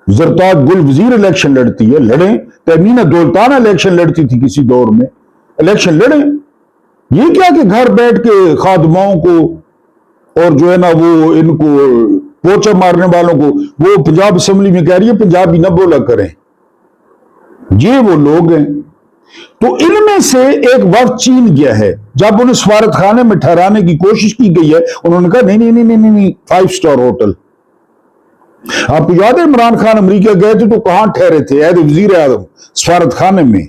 زرتاج گل وزیر الیکشن لڑتی ہے، لڑیں۔ تیمینہ دولتانہ الیکشن لڑتی تھی کسی دور میں، الیکشن لڑیں۔ یہ کیا کہ گھر بیٹھ کے خادماؤں کو اور جو ہے نا وہ ان کو پوچا مارنے والوں کو، وہ پنجاب اسمبلی میں کہہ رہی ہے پنجابی نہ بولا کریں، یہ وہ لوگ ہیں۔ تو ان میں سے ایک وفد چین گیا ہے، جب انہیں سفارت خانے میں ٹھہرانے کی کوشش کی گئی ہے، انہوں نے کہا نہیں 5 سٹار ہوٹل۔ آپ کو یاد ہے عمران خان امریکہ گئے تھے تو کہاں ٹھہرے تھے؟ عہد وزیر اعظم سفارت خانے میں۔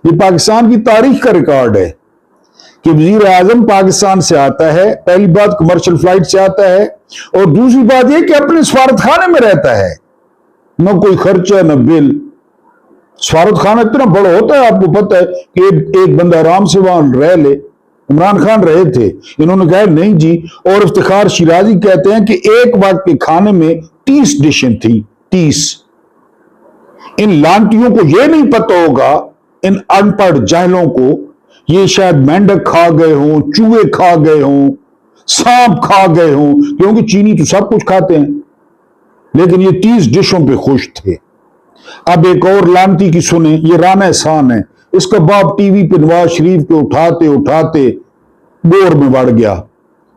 یہ پاکستان کی تاریخ کا ریکارڈ ہے کہ وزیر اعظم پاکستان سے آتا ہے، پہلی بات کمرشل فلائٹ سے آتا ہے، اور دوسری بات یہ کہ اپنے سفارت خانے میں رہتا ہے، نہ کوئی خرچہ نہ بل۔ سفارت خانہ اتنا بڑا ہوتا ہے، آپ کو پتہ ہے کہ ایک بندہ آرام سے وہاں رہ لے۔ عمران خان رہے تھے، انہوں نے کہا نہیں جی۔ اور افتخار شیرازی کہتے ہیں کہ ایک وقت کے کھانے میں 30 ڈشیں تھیں، 30۔ ان لانٹیوں کو یہ نہیں پتہ ہوگا، ان ان پڑھ جاہلوں کو، یہ شاید مینڈک کھا گئے ہوں، چوہے کھا گئے ہوں، سانپ کھا گئے ہوں، کیونکہ چینی تو سب کچھ کھاتے ہیں، لیکن یہ 30 ڈشوں پہ خوش تھے۔ اب ایک اور لانتی کی سنیں، یہ رانا احسان ہے، اس کا باپ ٹی وی پہ نواز شریف کو اٹھاتے بور میں بڑھ گیا،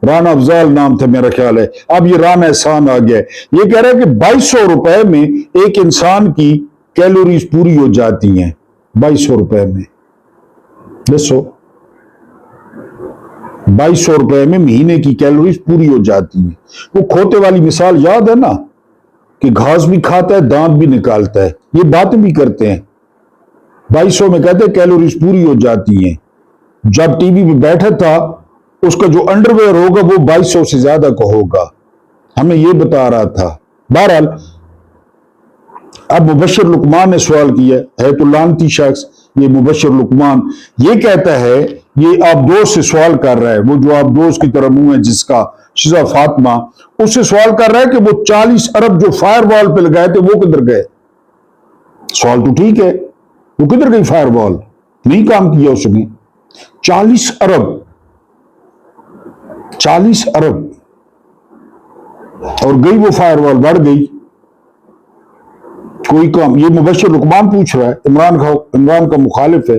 رانا افضال نام تھا میرا خیال ہے، اب یہ رانا احسان آ گیا ہے۔ یہ کہہ رہا ہے کہ 2200 روپے میں ایک انسان کی کیلوریز پوری ہو جاتی ہیں، 2200 روپے میں، دسو ₹2200 में महीने की कैलोरीज पूरी हो जाती है। वो खोते वाली मिसाल याद है ना, कि घास भी खाता है, दांत भी निकालता है, ये बातें भी करते हैं। 2200 में कहते हैं कैलोरीज पूरी हो जाती हैं। जब टीवी पे बैठा था, उसका जो अंडरवेयर होगा वो 2200 से ज्यादा का होगा, हमें ये बता रहा था। बहरहाल अब मुबश्शिर लुकमान ने सवाल किया है, तो लानती शख्स ये मुबश्शिर लुकमान ये कहता है, ये आप दोस्त से सवाल कर रहा है, वो जो आप दोस्त की तरह मुंह है जिसका, शिजा फातिमा, उससे सवाल कर रहा है कि वो 40 अरब जो फायरवॉल पे लगाए थे वो किधर गए। सवाल तो ठीक है, वो किधर गई फायरवॉल, नहीं काम किया उसने। 40 अरब, 40 अरब, और गई वो फायरवॉल, बढ़ गई, कोई काम। ये मुबश्शिर लुकमान पूछ रहा है, इमरान का मुखालिफ है।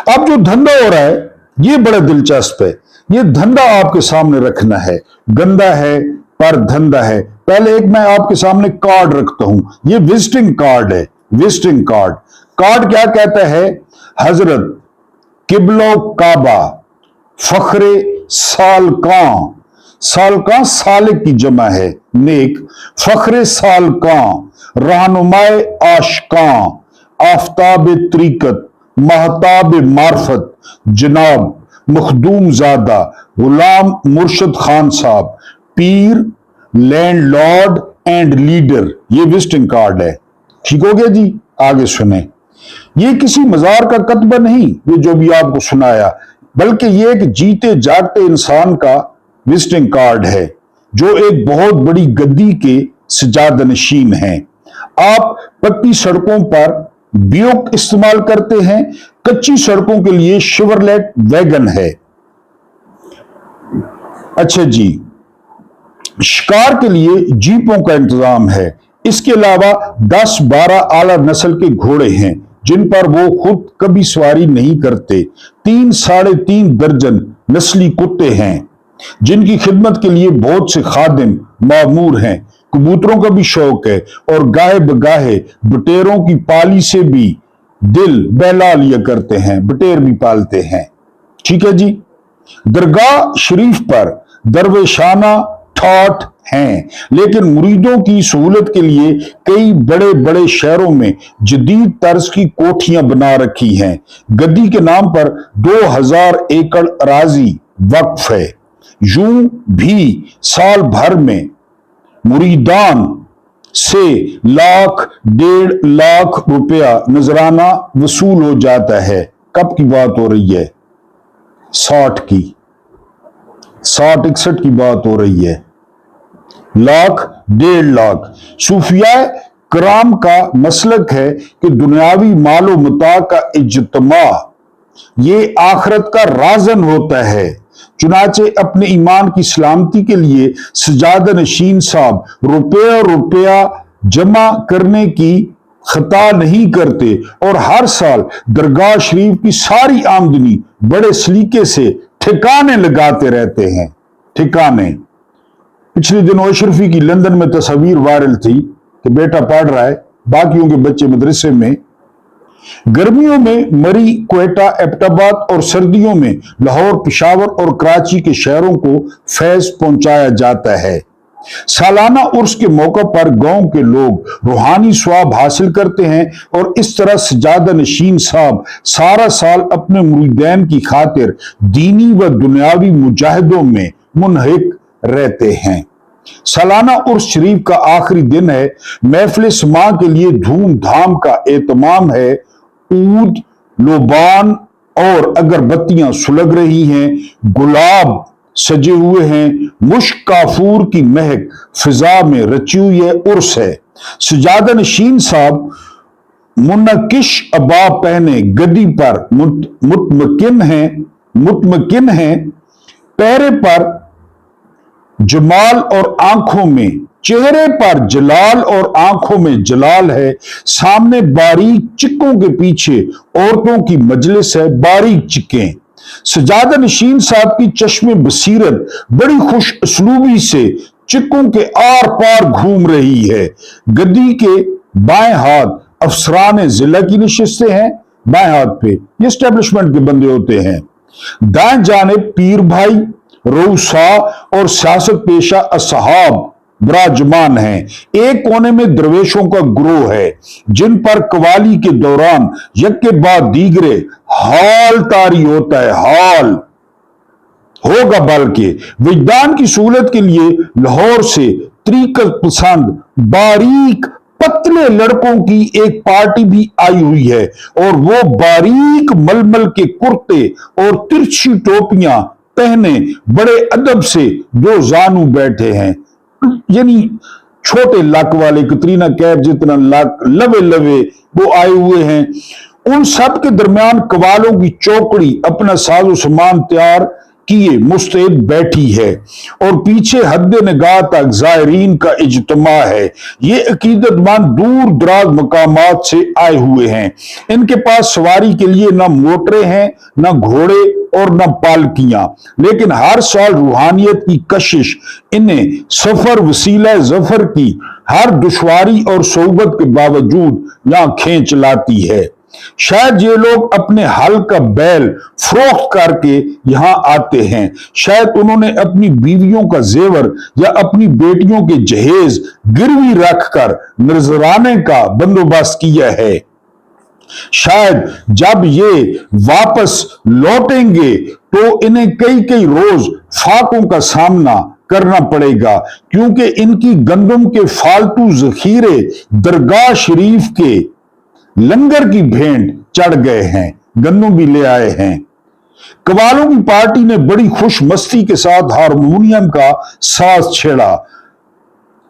अब जो धंधा हो रहा है ये बड़ा दिलचस्प है। ये धंधा आपके सामने रखना है, गंदा है पर धंधा है। पहले एक मैं आपके सामने कार्ड रखता हूं, ये विजिटिंग कार्ड है, विजिटिंग कार्ड। कार्ड क्या कहता है? हजरत किबलो काबा फखरे सालकां, सालकां सालिक की जमा है, नेक, फखरे सालकां, रहनुमाए आशकां, आफताब तरीकत, महताब मार्फत, जनाब मखदूम ज़ादा गुलाम मुर्शद खान साहब, पीर, लैंडलॉर्ड एंड लीडर। ये विजिटिंग कार्ड है। ठीक हो गया जी, आगे सुने। ये किसी मजार का कतबा नहीं, ये जो भी आपको सुनाया, बल्कि ये एक जीते जागते इंसान का विजिटिंग कार्ड है, जो एक बहुत बड़ी गद्दी के सजादनशीन हैं। आप पक्की सड़कों पर ब्यूक इस्तेमाल करते हैं, कच्ची सड़कों के लिए शिवरलेट वैगन है। अच्छा जी, शिकार के लिए जीपों का इंतजाम है। इसके अलावा 10-12 आला नस्ल के घोड़े हैं, जिन पर वो खुद कभी सवारी नहीं करते। 3-3.5 दर्जन नस्ली कुत्ते हैं, जिनकी खिदमत के लिए बहुत से खादिम मामूर हैं। कबूतरों का भी शौक है, और गाहे बगाहे बटेरों की पाली से भी दिल बहला लिया करते हैं, बटेर भी पालते हैं। ठीक है जी। दरगाह शरीफ पर दरवेशाना ठाठ हैं, लेकिन मुरीदों की सहूलत के लिए कई बड़े बड़े शहरों में जदीद तर्ज की कोठियां बना रखी हैं। गद्दी के नाम पर 2000 एकड़ अराजी वक्फ है। यूं भी साल भर में मुरीदान से 1-1.5 लाख रुपया नजराना वसूल हो जाता है। कब की बात हो रही है? 60 की, 60-61 की बात हो रही है। 1-1.5 लाख। सूफिया कराम का मसलक है कि दुनियावी मालो मता का इज्तमा ये आखिरत का राजन होता है। चुनाचे अपने ईमान की सलामती के लिए सजादा नशीन साहब रुपया जमा करने की खता नहीं करते, और हर साल दरगाह शरीफ की सारी आमदनी बड़े सलीके से ठिकाने लगाते रहते हैं। ठिकाने। पिछले दिनों अशरफी की लंदन में तस्वीर वायरल थी कि बेटा पढ़ रहा है, बाकियों के बच्चे मदरसे में। गर्मियों में मरी, क्वेटा, एबटाबाद और सर्दियों में लाहौर, पेशावर और कराची के शहरों को फैज पहुंचाया जाता है। सालाना उर्स के मौके पर गांव के लोग रूहानी स्वाब हासिल करते हैं, और इस तरह सजादा नशीन साहब सारा साल अपने मुरीदैन की खातिर दीनी व दुनियावी मुजाहिदों में मुनहक रहते हैं। सालाना उर्स शरीफ का आखिरी दिन है। महफिल समा के लिए धूमधाम का एहतमाम है। ऊद, लोबान और अगरबत्तियां सुलग रही हैं, गुलाब सजे हुए हैं, मुश्क काफूर की महक फिजा में रची हुई है। उर्स है। सजादा नशीन साहब मुनकिश अबा पहने गद्दी पर मुतमकिन हैं, पहरे पर जमाल और आंखों में, चेहरे पर जलाल और आंखों में जलाल है। सामने बारीक चिक्कों के पीछे औरतों की मजलिस है, बारीक चिक्कें। सजादा नशीन साहब की चश्मे बसीरत बड़ी खुश असलूबी से चिक्कों के आर पार घूम रही है। गद्दी के बाएं हाथ अफसरान जिला की नशिस्तें हैं, बाएं हाथ पे ये एस्टेब्लिशमेंट के बंदे होते हैं। दाएं जानिब पीर भाई रूसा और सियासत पेशा असहाब विराजमान हैं। एक कोने में दरवेशों का ग्रोह है जिन पर कवाली के दौरान यक के बाद दीगरे हाल तारी होता है, हाल होगा, बल्कि विज्ञान की सहूलत के लिए लाहौर से तरीकत पसंद बारीक पतले लड़कों की एक पार्टी भी आई हुई है और वो बारीक मलमल के कुर्ते और तिरछी टोपियां पहने बड़े अदब से दो जानू बैठे हैं, यानी छोटे लक वाले, कतरीना कैफ जितना लक, लवे लवे वो आए हुए हैं। उन सब के दरमियान कवालों की चौकड़ी अपना साजो सामान तैयार किए मुस्तैद बैठी है और पीछे हद निगाह तक जायरीन का इज्तिमा है। ये अकीदतमंद दूर दराज मकामात से आए हुए हैं। इनके पास सवारी के लिए न मोटरें हैं, न घोड़े और न पालकियां, लेकिन हर साल रूहानियत की कशिश इन्हें सफर वसीला जफर की हर दुश्वारी और सोबत के बावजूद यहां खींच लाती है। शायद ये लोग अपने हल का बैल फरोख्त करके यहां आते हैं, शायद उन्होंने अपनी बीवियों का जेवर या अपनी बेटियों के जहेज गिरवी रखकर नजराने का बंदोबस्त किया है। शायद जब ये वापस लौटेंगे तो इन्हें कई कई रोज फाकों का सामना करना पड़ेगा, क्योंकि इनकी गंदम के फालतू जखीरे दरगाह शरीफ के लंगर की भेंट चढ़ गए हैं, गन्नू भी ले आए हैं। कवालों की पार्टी ने बड़ी खुश मस्ती के साथ हारमोनियम का साज छेड़ा,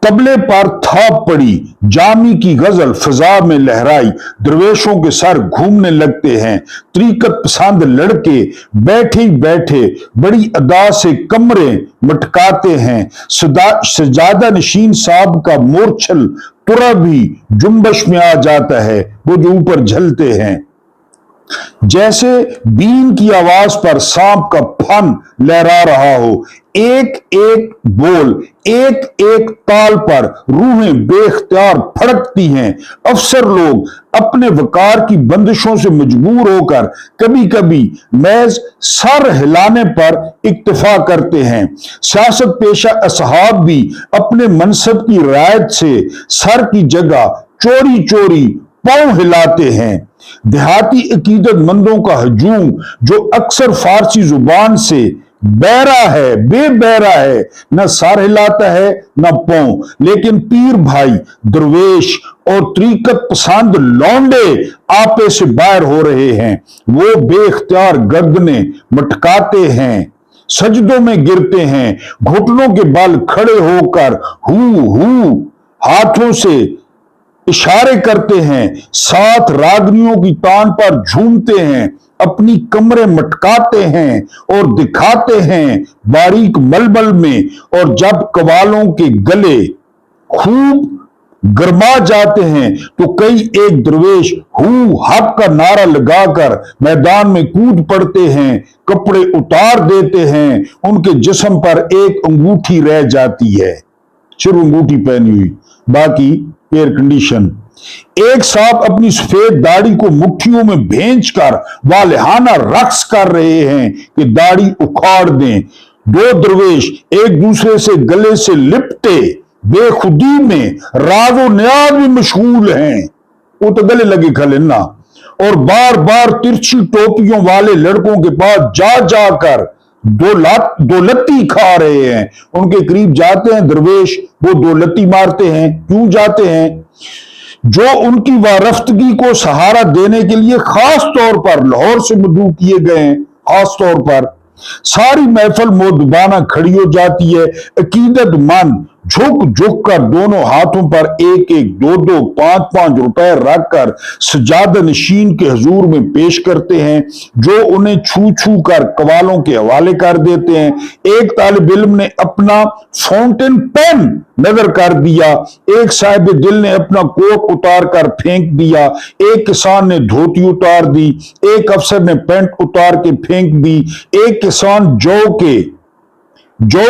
तबले पर थाप पड़ी, जामी की गजल फिजा में लहराई, दरवेशों के सर घूमने लगते हैं। तरीकत पसंद लड़के बैठे बैठे बड़ी अदा से कमरे मटकाते हैं। सजादा नशीन साहब का मोरछल तुरा भी जुम्बश में आ जाता है, वो जो ऊपर झलते हैं। जैसे बीन की आवाज पर सांप का फन लहरा रहा हो, एक एक बोल, एक एक ताल पर रूहें बेख्तियार फड़कती हैं। अफसर लोग अपने वकार की बंदिशों से मजबूर होकर कभी कभी महज सर हिलाने पर इक्तफा करते हैं। सियासत पेशा असहाब भी अपने मनसब की रायत से सर की जगह चोरी चोरी पांव हिलाते हैं। देहाती अकीदतमंदों का हजूम जो अक्सर फारसी जुबान से बहरा है, बेबहरा है, न सर हिलाता है न पांव, लेकिन पीर भाई दरवेश और तरीकत पसंद लौंडे आपे से बाहर हो रहे हैं। वो बेख्तियार गर्दने मटकाते हैं, सजदों में गिरते हैं, घुटनों के बल खड़े होकर हू हाथों से इशारे करते हैं, साथ रागनियों की तान पर झूमते हैं, अपनी कमरे मटकाते हैं और दिखाते हैं बारीक मलमल में। और जब कवालों के गले खूब गरमा जाते हैं तो कई एक दरवेश हू हक का नारा लगाकर मैदान में कूद पड़ते हैं, कपड़े उतार देते हैं। उनके जिस्म पर एक अंगूठी रह जाती है, सिर्फ अंगूठी पहनी हुई, बाकी एयर कंडीशन। एक साहब अपनी सफेद दाढ़ी को मुट्ठियों में भेंचकर वालिहाना रक्स कर रहे हैं कि दाढ़ी उखाड़ दें। दो दरवेश एक दूसरे से गले से लिपटे बेखुदी में राजो न्याज भी मशगूल हैं, वो तो गले लगे खले ना, और बार बार तिरछी टोपियों वाले लड़कों के पास जा जाकर दौलती खा रहे हैं। उनके करीब जाते हैं दरवेश, वो दौलती मारते हैं। क्यों जाते हैं? जो उनकी वारफ्तगी को सहारा देने के लिए खास तौर पर लाहौर से मदऊ किए गए हैं। खास तौर पर सारी महफिल मोदबाना खड़ी हो जाती है। अकीदतमंद झुक झुक कर दोनों हाथों पर एक एक दो दो पांच पांच रुपए रखकर सजादा नशीन के हजूर में पेश करते हैं, जो उन्हें छू छू कर कवालों के हवाले कर देते हैं। एक तालिब इल्म ने अपना फाउंटेन पेन नजर कर दिया, एक साहिब दिल ने अपना कोट उतार कर फेंक दिया, एक किसान ने धोती उतार दी, एक अफसर ने पैंट उतार के फेंक दी, एक किसान जौ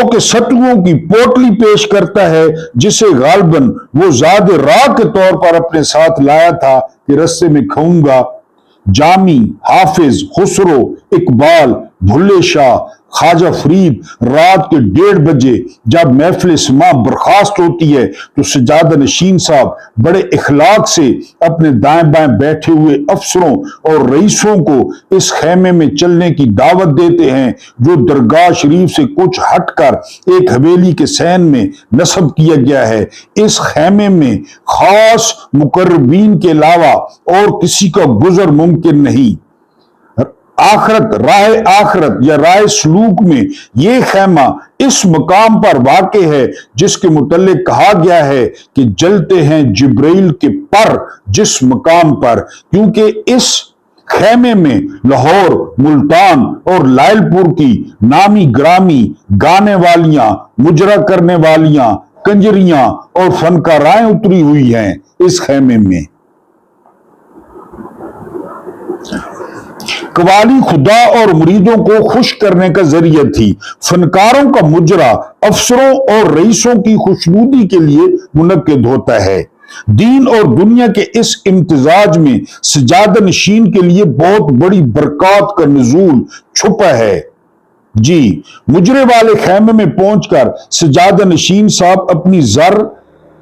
के सत्तुओं की पोटली पेश करता है, जिसे गालबन वो ज़ाद राह के तौर पर अपने साथ लाया था कि रस्ते में खाऊंगा। जामी, हाफिज, खुसरो, इकबाल, भुल्ले शाह, ख्वाजा फरीद रात के 1:30 बजे जब महफिल समा बर्खास्त होती है तो सजादा नशीन साहब बड़े इखलाक से अपने दाएं बाएं बैठे हुए अफसरों और रईसों को इस खेमे में चलने की दावत देते हैं जो दरगाह शरीफ से कुछ हटकर एक हवेली के सैन में नस्ब किया गया है। इस खेमे में खास मुकर्रबीन के अलावा और किसी का गुजर मुमकिन नहीं। आखरत, राह आखरत या राह सलूक में ये खेमा इस मकाम पर वाक़ है जिसके मुतल्लिक कहा गया है कि जलते हैं जिब्राइल के पर जिस मकाम पर, क्योंकि इस खेमे में लाहौर, मुल्तान और लायलपुर की नामी ग्रामी गाने वालियां, मुजरा करने वालियां, कंजरियां और फनकाराएं उतरी हुई हैं। इस खेमे में कवाली खुदा और मुरीदों को खुश करने का जरिया थी। फनकारों का मुजरा अफसरों और रईसों की खुशनुदी के लिए मुनक्किद होता है। दीन और दुनिया के इस इम्तिजाज में सजादा नशीन के लिए बहुत बड़ी बरकत का नुज़ूल छुपा है। जी, मुजरे वाले खेमे में पहुंचकर सजादा नशीन साहब अपनी जर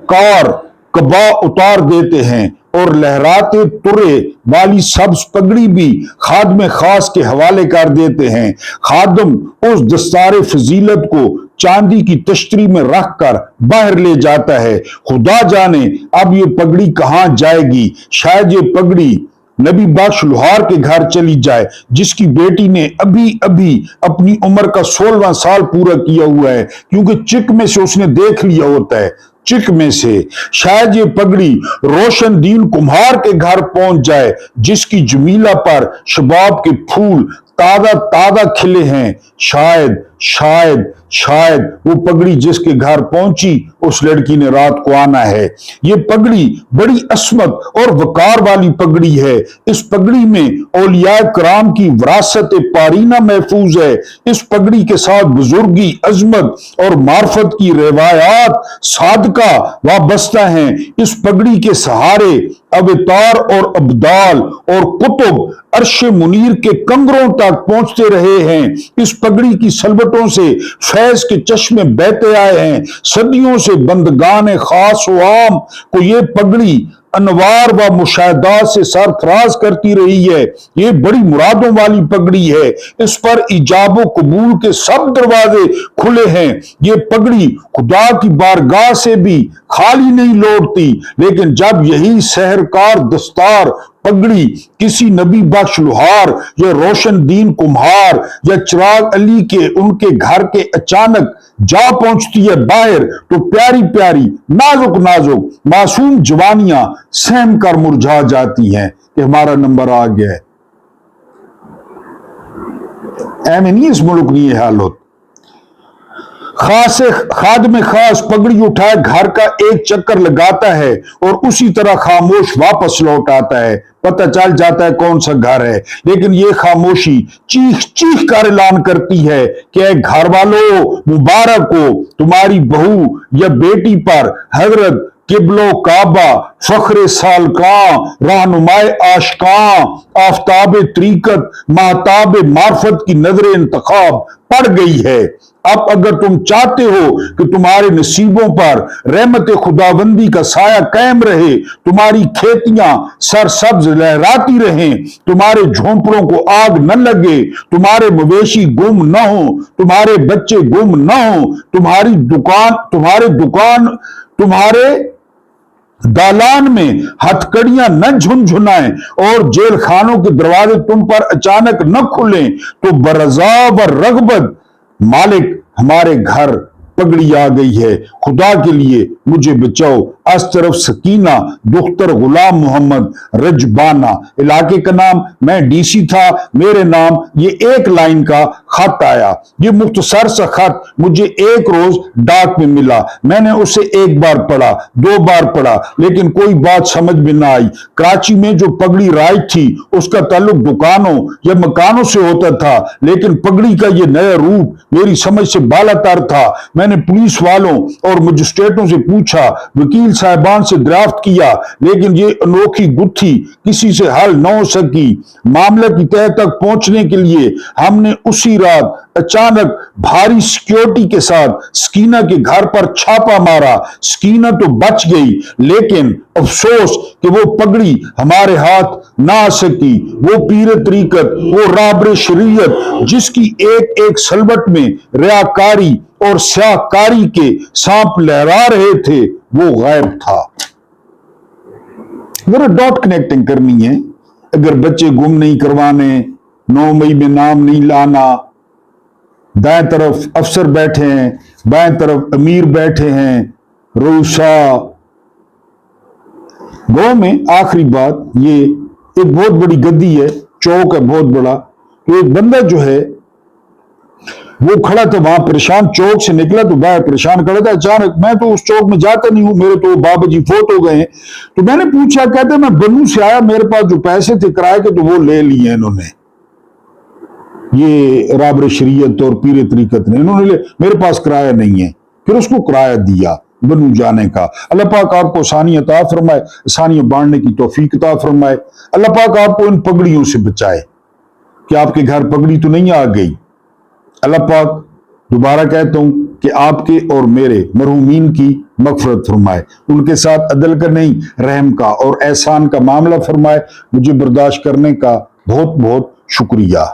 कार कबा उतार देते हैं और लहराते तुरे वाली सब्ज पगड़ी भी खादम खास के हवाले कर देते हैं। खादम उस दस्तारे फजीलत को चांदी की तश्तरी में रखकर बाहर ले जाता है। खुदा जाने अब ये पगड़ी कहां जाएगी। शायद ये पगड़ी नबी बख्श लुहार के घर चली जाए जिसकी बेटी ने अभी अभी अपनी उम्र का 16वां साल पूरा किया हुआ है, क्योंकि चिक में से उसने देख लिया होता है। चिक में से शायद ये पगड़ी रोशन दीन कुम्हार के घर पहुंच जाए जिसकी जमीला पर शबाब के फूल ताजा ताजा खिले हैं। शायद शायद शायद वो पगड़ी जिसके घर पहुंची उस लड़की ने रात को आना है। ये पगड़ी बड़ी असमत और वकार वाली पगड़ी है। इस पगड़ी में औलिया कराम की विरासत पारीना महफूज है। इस पगड़ी के साथ बुजुर्गी, अजमत और मार्फत की रिवायात सादका वाबस्ता हैं। इस पगड़ी के सहारे अवतार और अब्दाल और कुतुब अर्श मुनीर के कंगरों तक पहुंचते रहे हैं। इस पगड़ी की सलबटों से फैज के चश्मे बहते आए हैं। सदियों से बंदगान खास व आम को ये पगड़ी अनवार व मुशाहदात से सरफराज करती रही है। ये बड़ी मुरादों वाली पगड़ी है। इस पर इजाबो कबूल के सब दरवाजे खुले हैं। ये पगड़ी खुदा की बारगाह से भी खाली नहीं लौटती। लेकिन जब यही सहरकार दस्तार पगड़ी किसी नबी बख्श लुहार या रोशन दीन कुम्हार या चिराग अली के उनके घर के अचानक जा पहुंचती है बाहर, तो प्यारी प्यारी नाजुक नाजुक मासूम जवानियां सहम कर मुरझा जाती हैं कि हमारा नंबर आ गया है। ऐ नहीं, इस मुल्क नहीं है हालत। खादम खास पगड़ी उठाए घर का एक चक्कर लगाता है और उसी तरह खामोश वापस लौट आता है। पता चल जाता है कौन सा घर है, लेकिन ये खामोशी चीख चीख कर ऐलान करती है कि घर वालों मुबारक हो, तुम्हारी बहू या बेटी पर हजरत किबलो काबा फख्र सालकां रहनुमाए आशकां आफ्ताब तरीकत महताब मार्फत की नजर इंतखाब पड़ गई है। अब अगर तुम चाहते हो कि तुम्हारे नसीबों पर रहमत खुदाबंदी का साया कायम रहे, तुम्हारी खेतियां सरसब्ज लहराती रहें, तुम्हारे झोंपड़ों को आग न लगे, तुम्हारे मवेशी गुम न हो, तुम्हारे बच्चे गुम न हो, तुम्हारे दालान में हथकड़ियां न झुनझुनाएं और जेल खानों के दरवाजे तुम पर अचानक न खुलें, तो बरज़ा व रगबत मालिक हमारे घर पगड़ी आ गई है, खुदा के लिए मुझे बचाओ। आज तरफ सकीना दुख्तर गुलाम मोहम्मद रजबाना, इलाके का नाम, मैं डीसी था, मेरे नाम, ये एक लाइन का खत आया। ये मुख्तसर सा खत मुझे एक रोज डाक में मिला। मैंने उसे एक बार पढ़ा, 2 बार पढ़ा, लेकिन कोई बात समझ में ना आई। कराची में जो पगड़ी राइज थी उसका ताल्लुक दुकानों या मकानों से होता था, लेकिन पगड़ी का ये नया रूप मेरी समझ से बालातर था। میں نے پولیس والوں اور مجسٹریٹوں سے پوچھا، وکیل صاحبان سے دریافت کیا، لیکن یہ انوکھی گتھی کسی سے حل نہ ہو سکی۔ معاملہ کی تہہ تک پہنچنے کے لیے ہم نے اسی رات اچانک بھاری سیکیورٹی کے ساتھ سکینہ کے گھر پر چھاپا مارا۔ سکینہ تو بچ گئی، لیکن افسوس کہ وہ پگڑی ہمارے ہاتھ نہ آ سکی۔ وہ پیر طریقت، وہ رابر شریعت جس کی ایک ایک سلوٹ میں ریاکاری اور سیاہ کاری کے سانپ لہرا رہے تھے، وہ غائب تھا۔ ذرا ڈاٹ کنیکٹنگ کرنی ہے۔ اگر بچے گم نہیں کروانے، 9 مئی میں نام نہیں لانا، دائیں طرف افسر بیٹھے ہیں، بائیں طرف امیر بیٹھے ہیں، روشا گاؤں میں۔ آخری بات، یہ ایک بہت بڑی گدی ہے، چوک ہے بہت بڑا، تو ایک بندہ جو ہے وہ کھڑا تھا وہاں پریشان، چوک سے نکلا تو باہر پریشان کھڑا تھا۔ اچانک، میں تو اس چوک میں جاتا نہیں ہوں، میرے تو بابا جی فوت ہو گئے ہیں، تو میں نے پوچھا، کہتے میں بنو سے آیا، میرے پاس جو پیسے تھے کرائے کے تو وہ لے لیے انہوں نے، یہ رابر شریعت اور پیر طریقت نے، انہوں نے میرے پاس کرایہ نہیں ہے۔ پھر اس کو کرایہ دیا بنو جانے کا۔ اللہ پاک آپ کو آسانی عطا فرمائے، آسانیاں بانٹنے کی توفیق عطا فرمائے۔ اللہ پاک آپ کو ان پگڑیوں سے بچائے کہ آپ کے گھر پگڑی تو نہیں آ گئی۔ اللہ پاک، دوبارہ کہتا ہوں کہ آپ کے اور میرے مرحومین کی مغفرت فرمائے، ان کے ساتھ عدل کا نہیں رحم کا اور احسان کا معاملہ فرمائے۔ مجھے برداشت کرنے کا بہت بہت شکریہ۔